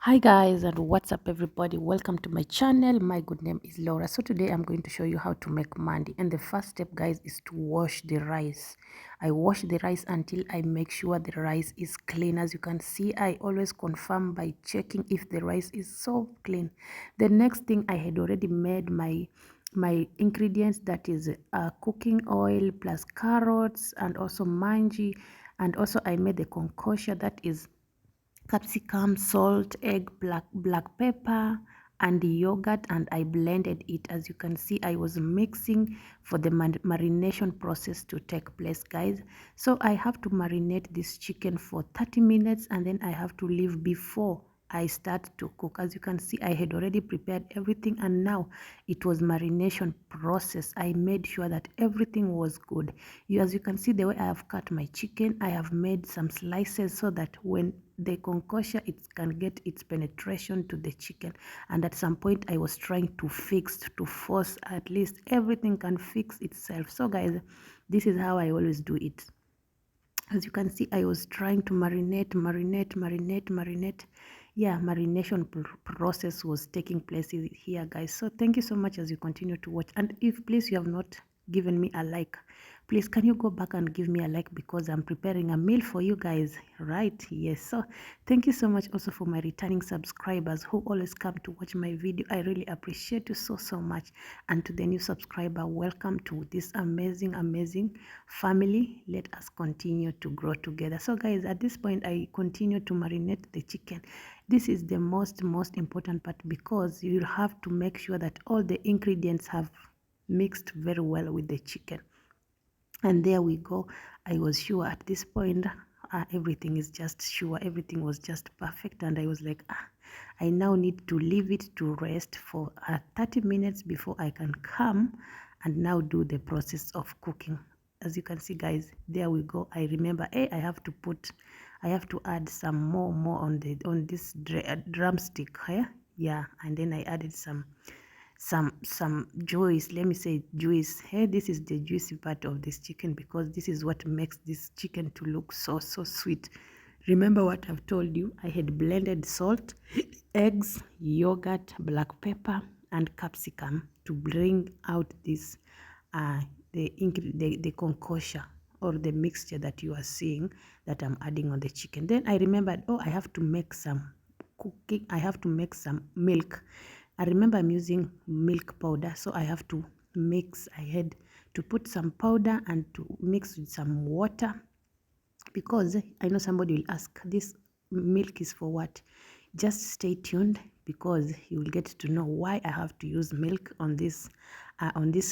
Hi guys, and what's up everybody, welcome to my channel. My good name is Laura. So today I'm going to show you how to make mandi, and the first step guys is to wash the rice. I wash the rice until I make sure the rice is clean. As you can see, I always confirm by checking if the rice is so clean. The next thing, I had already made my ingredients, that is cooking oil plus carrots and also manji, and also I made the concoction, that is capsicum, salt, egg, black pepper, and the yogurt, and I blended it. As you can see, I was mixing for the marination process to take place, guys. So I have to marinate this chicken for 30 minutes, and then I have to leave before I start to cook. As you can see, I had already prepared everything, and now it was marination process. I made sure that everything was good. As you can see, the way I have cut my chicken, I have made some slices so that when the concoction, it can get its penetration to the chicken. And at some point I was trying to force at least everything can fix itself. So guys, this is how I always do it. As you can see, I was trying to marinate. Yeah, marination process was taking place here, guys. So thank you so much as you continue to watch. And if please you have not given me a like, please can you go back and give me a like, because I'm preparing a meal for you guys, right? Yes. So thank you so much also for my returning subscribers who always come to watch my video. I really appreciate you so much. And to the new subscriber, welcome to this amazing family. Let us continue to grow together. So guys, at this point I continue to marinate the chicken. This is the most important part, because you have to make sure that all the ingredients have mixed very well with the chicken. And there we go. I was sure at this point, everything is just sure, everything was just perfect, and I was like, I now need to leave it to rest for 30 minutes before I can come and now do the process of cooking. As you can see guys, there we go. I remember, I have to add some more on this drumstick here. Yeah, and then I added some juice. Let me say juice. Hey, this is the juicy part of this chicken, because this is what makes this chicken to look so sweet. Remember what I've told you? I had blended salt, eggs, yogurt, black pepper, and capsicum to bring out this the concoction, or the mixture that you are seeing that I'm adding on the chicken. Then I remembered, I have to make some cooking. I have to make some milk. I remember I'm using milk powder, so I have to mix. I had to put some powder and to mix with some water, because I know somebody will ask, this milk is for what? Just stay tuned, because you will get to know why I have to use milk on this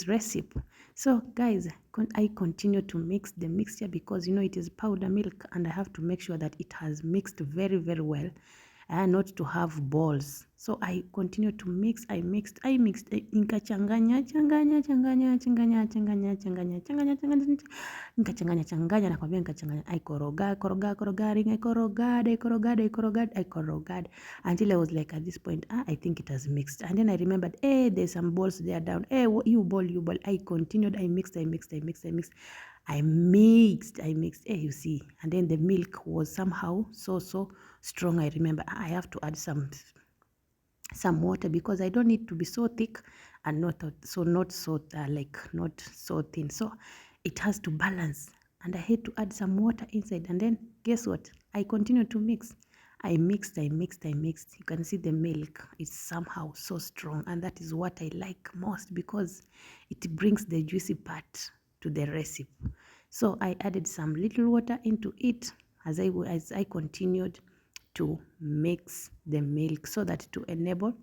recipe. So guys, I continue to mix the mixture, because it is powder milk, and I have to make sure that it has mixed very well, and not to have balls. So I continue to mix. I mixed nikachanganya nikachanganya, nakwambia nikachanganya, I korogad until I was like, at this point, I think it has mixed. And then I remembered, there's some balls there down. You ball. I continued. I mixed. You see. And then the milk was somehow so strong. I remember I have to add some water, because I don't need to be so thick and not so thin. So it has to balance, and I had to add some water inside. And then guess what? I continued to mix. I mixed. You can see the milk is somehow so strong, and that is what I like most, because it brings the juicy part to the recipe. So I added some little water into it as I continued to mix the milk, so that to enable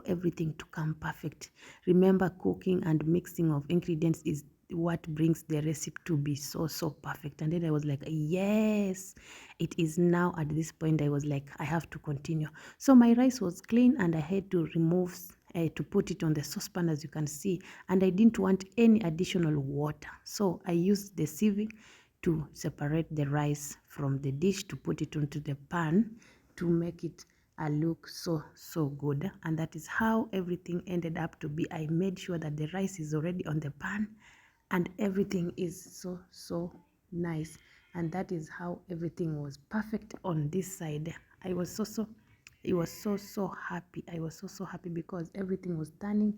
everything to come perfect. Remember, cooking and mixing of ingredients is what brings the recipe to be so perfect. And then I was like, yes, it is now. At this point I was like, I have to continue. So my rice was clean, and I had to remove to put it on the saucepan, as you can see, and I didn't want any additional water, so I used the sieve to separate the rice from the dish, to put it onto the pan to make it look so good. And that is how everything ended up to be. I made sure that the rice is already on the pan, and everything is so nice. And that is how everything was perfect on this side. I was it was so happy. I was so happy because everything was turning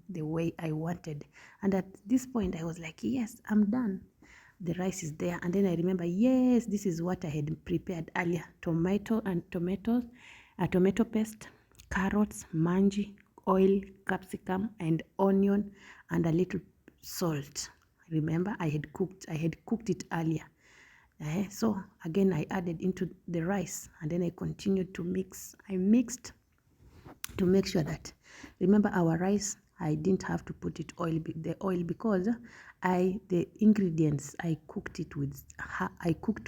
the way I wanted. And at this point I was like, yes, I'm done. The rice is there. And then I remember, yes, this is what I had prepared earlier. Tomato paste, carrots, manji, oil, capsicum, and onion, and a little salt. Remember, I had cooked it earlier. So again, I added into the rice, and then I continued to mix. I mixed to make sure that, remember, our rice, I didn't have to put the oil because the ingredients I cooked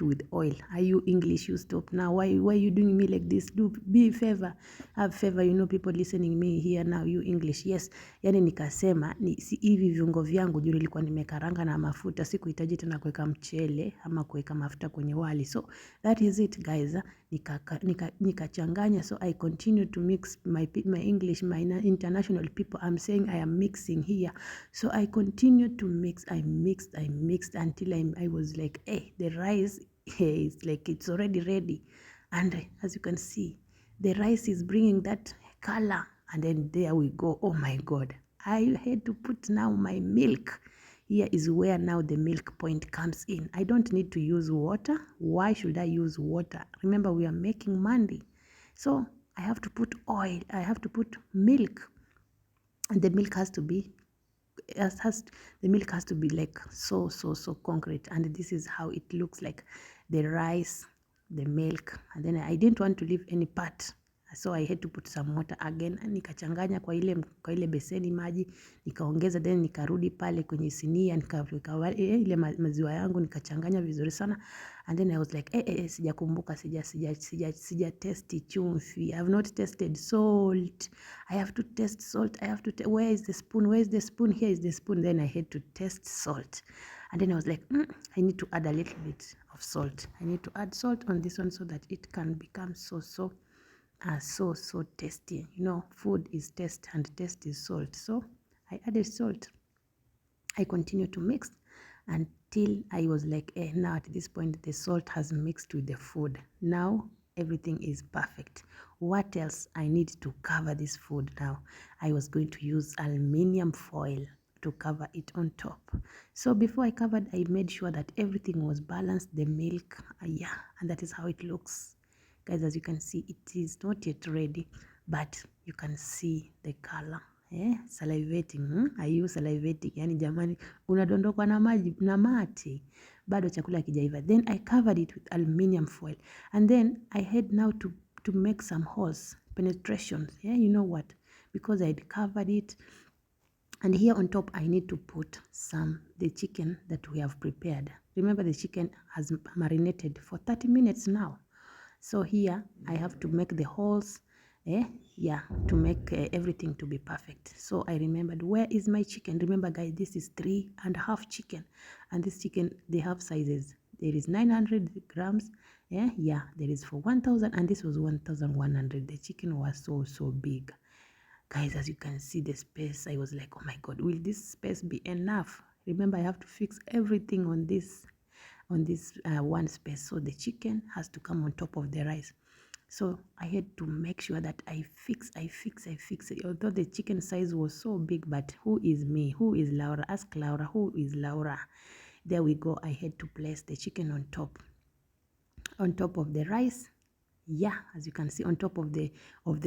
with oil. Are you English? You stop now. Why you doing me like this? Do be favor, have favor. People listening me here now. You English, yes. Yani nikasema hivi viungo vyangu juu nilikuwa nimekaranga na mafuta, sikuhitaji tena kuweka mchele ama kuweka mafuta kwenye wali. So that is it, guys. Nikachanganya. So I continue to mix my English, my international people. I'm saying I am mixing here. So I continued to mix. I mixed until I was like, hey, the rice, hey, it's like it's already ready. And as you can see, the rice is bringing that color. And then there we go. Oh my God. I had to put now my milk. Here is where now the milk point comes in. I don't need to use water. Why should I use water? Remember, we are making mandi. So I have to put oil. I have to put milk. And the milk has to be like so concrete. And this is how it looks like. The rice, the milk, and then I didn't want to leave any part. So I had to put some water again. Nikachanganya kwa ile beseni maji, nikaongeza, then nikarudi pale kwenye sinia, nikaweka ile maziwa yangu, nikachanganya vizuri sana. And then I was like, sijakumbuka, sija test chumvi. I have not tested salt. I have to test salt. I have to where is the spoon? Where is the spoon? Here is the spoon. Then I had to test salt. And then I was like, I need to add a little bit of salt. I need to add salt on this one so that it can become so tasty. Food is taste and taste is salt. So I added salt. I continued to mix until I was like, now at this point the salt has mixed with the food. Now everything is perfect. What else I need to cover this food now? I was going to use aluminium foil to cover it on top. So before I covered, I made sure that everything was balanced, the milk, and that is how it looks. Guys, as you can see, it is not yet ready, but you can see the color. Salivating. Are you salivating? Yani jamani, unadondokwa na maji na mate. Bado chakula kijaiva. Then I covered it with aluminium foil. And then I had now to make some holes, penetrations. You know what? Because I had covered it. And here on top, I need to put the chicken that we have prepared. Remember, the chicken has marinated for 30 minutes now. So here I have to make the holes, to make everything to be perfect. So I remembered, where is my chicken? Remember, guys, this is 3.5 chicken, and this chicken, they have sizes. There is 900 grams. There is for 1,000, and this was 1,100. The chicken was so big. Guys, as you can see the space, I was like, oh my God, will this space be enough? Remember, I have to fix everything on this one space. So the chicken has to come on top of the rice. So I had to make sure that I fix it. Although the chicken size was so big, but who is me? Who is Laura? Ask Laura, who is Laura? There we go. I had to place the chicken on top of the rice. As you can see, on top of the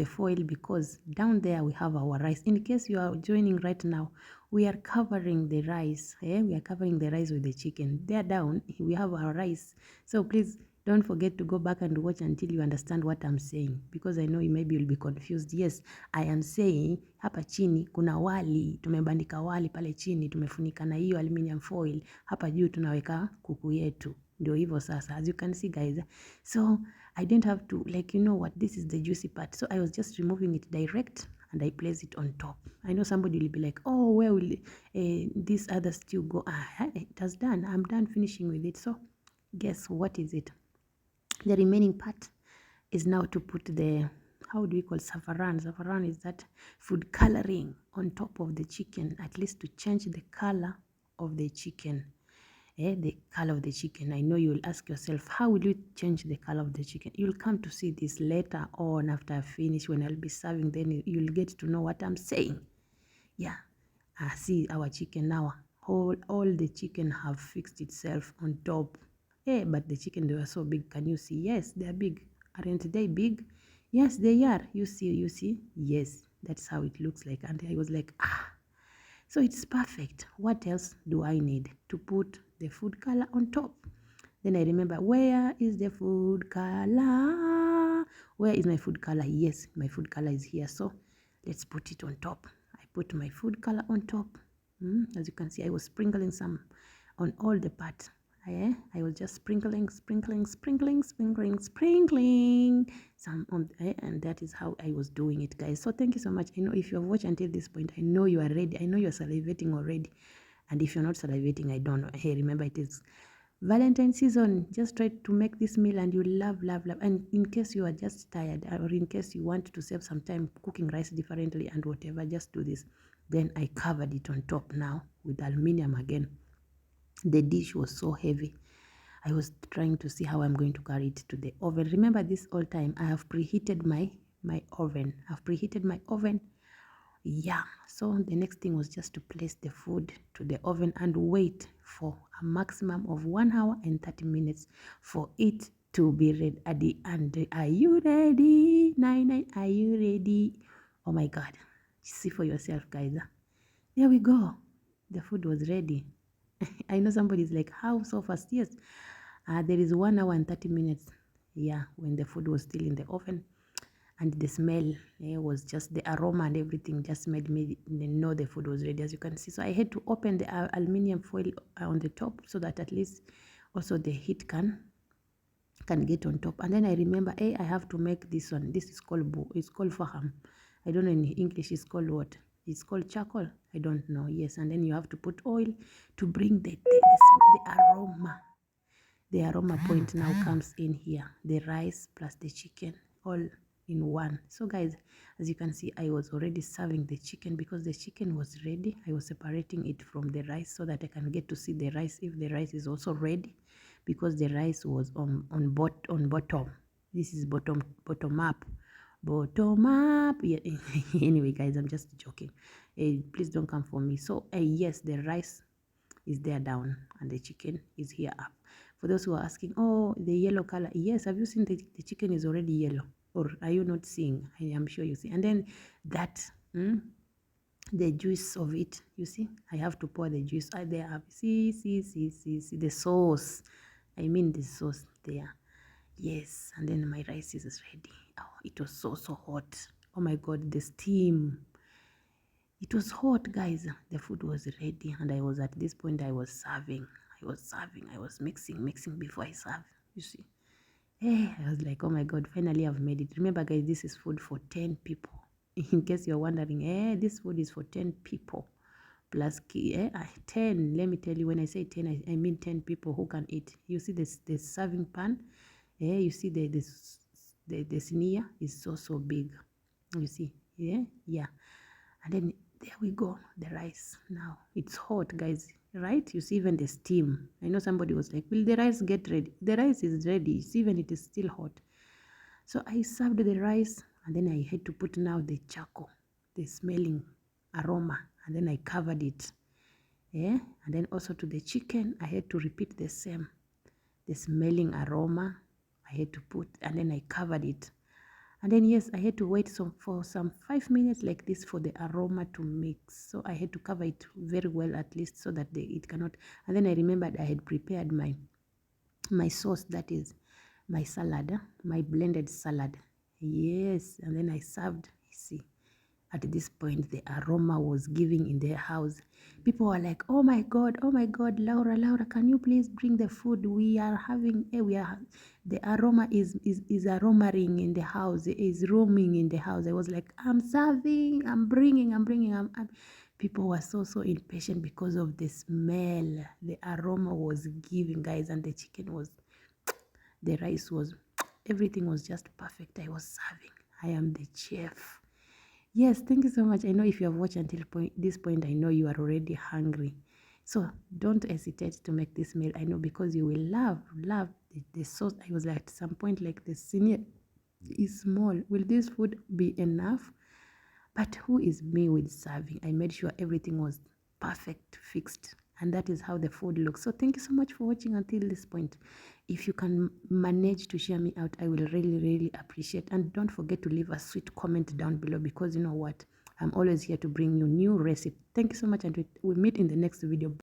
foil, because down there we have our rice. In case you are joining right now, we are covering the rice. We are covering the rice with the chicken. There down we have our rice. So please don't forget to go back and watch until you understand what I'm saying, because I know maybe you'll be confused. Yes, I am saying hapa chini kuna wali, tumebandika wali pale chini, tumefunika na hiyo aluminium foil. Hapa juu tunaweka kuku yetu. Ndio hivyo sasa, as you can see, guys. So I didn't have to, this is the juicy part. So I was just removing it direct and I place it on top. I know somebody will be like, oh, where will this other stew go? It has done. I'm done finishing with it. So guess what is it? The remaining part is now to put the, how do we call saffron? Saffron is that food coloring on top of the chicken, at least to change the color of the chicken. the color of the chicken. I know you'll ask yourself, how will you change the color of the chicken? You'll come to see this later on after I finish, when I'll be serving, then you'll get to know what I'm saying. Yeah, see our chicken now. All the chicken have fixed itself on top. But the chicken, they were so big. Can you see? Yes, they are big. Aren't they big? Yes, they are. You see? Yes, that's how it looks like. And I was like, so it's perfect. What else do I need to put the food color on top? Then I remember, where is the food color? Where is my food color? Yes, my food color is here. So let's put it on top. I put my food color on top. As you can see, I was sprinkling some on all the parts. I was just sprinkling some on, and that is how I was doing it, guys. So thank you so much. I know if you have watched until this point, I know you are ready. I know you're salivating already. And if you're not salivating, I don't know. Hey, remember, it is Valentine season. Just try to make this meal and you love. And in case you are just tired, or in case you want to save some time cooking rice differently and whatever, just do this. Then I covered it on top now with aluminium again. The dish was so heavy. I was trying to see how I'm going to carry it to the oven. Remember, this all time I have preheated my oven. I've preheated my oven. Yeah, so the next thing was just to place the food to the oven and wait for a maximum of 1 hour and 30 minutes for it to be ready at the end. Are you ready? Nine, are you ready? Oh my God, see for yourself, guys. There we go. The food was ready. I know somebody's like, how so fast? Yes, there is 1 hour and 30 minutes. Yeah, when the food was still in the oven. And the smell was just, the aroma and everything just made me know the food was ready, as you can see. So I had to open the aluminium foil on the top so that at least also the heat can get on top. And then I remember, I have to make this one. This is called it's called faham. I don't know in English it's called what. It's called charcoal. I don't know. Yes, and then you have to put oil to bring the aroma. The aroma point now comes in here. The rice plus the chicken all in one. So guys, as you can see, I was already serving the chicken because the chicken was ready. I was separating it from the rice so that I can get to see the rice if the rice is also ready, because the rice was on bottom. This is bottom up. Yeah. Anyway, guys, I'm just joking. Please don't come for me. So yes, the rice is there down and the chicken is here up. For those who are asking, oh, the yellow color, yes, have you seen the chicken is already yellow, or are you not seeing? I am sure you see. And then that the juice of it, you see, I have to pour the juice there up. See the sauce, I mean the sauce there. Yes, and then my rice is ready. Oh, it was so hot. Oh my God, the steam. It was hot, guys. The food was ready, and I was, at this point, I was serving. I was mixing before I serve. You see, I was like, oh my God, finally I've made it. Remember, guys, this is food for 10 people. In case you're wondering, this food is for 10 people plus 10. Let me tell you, when I say 10, I mean 10 people who can eat. You see this the serving pan. You see the siniya is so big. You see, yeah. And then there we go, the rice. Now it's hot, guys, right? You see even the steam. I know somebody was like, will the rice get ready? The rice is ready. You see, even it is still hot. So I served the rice, and then I had to put now the charcoal, the smelling aroma, and then I covered it. And then also to the chicken, I had to repeat the same. The smelling aroma I had to put, and then I covered it. And then yes, I had to wait for some 5 minutes like this for the aroma to mix. So I had to cover it very well, at least, so that it cannot. And then I remembered I had prepared my sauce, that is my salad, my blended salad. Yes, and then I served. See, at this point, the aroma was giving in the house. People were like, oh my God, Laura, can you please bring the food? We are having, the aroma is aromaing in the house, is roaming in the house. I was like, I'm serving, I'm bringing. People were so impatient because of the smell. The aroma was giving, guys, and the chicken was, the rice was, everything was just perfect. I was serving. I am the chef. Yes, thank you so much. I know if you have watched until this point, I know you are already hungry. So don't hesitate to make this meal. I know because you will love the sauce. I was at some point like the senior is small. Will this food be enough? But who is me with serving? I made sure everything was perfect, fixed, and that is how the food looks. So thank you so much for watching until this point. If you can manage to share me out, I will really appreciate. And don't forget to leave a sweet comment down below, because you know what? I'm always here to bring you new recipe. Thank you so much, and we meet in the next video.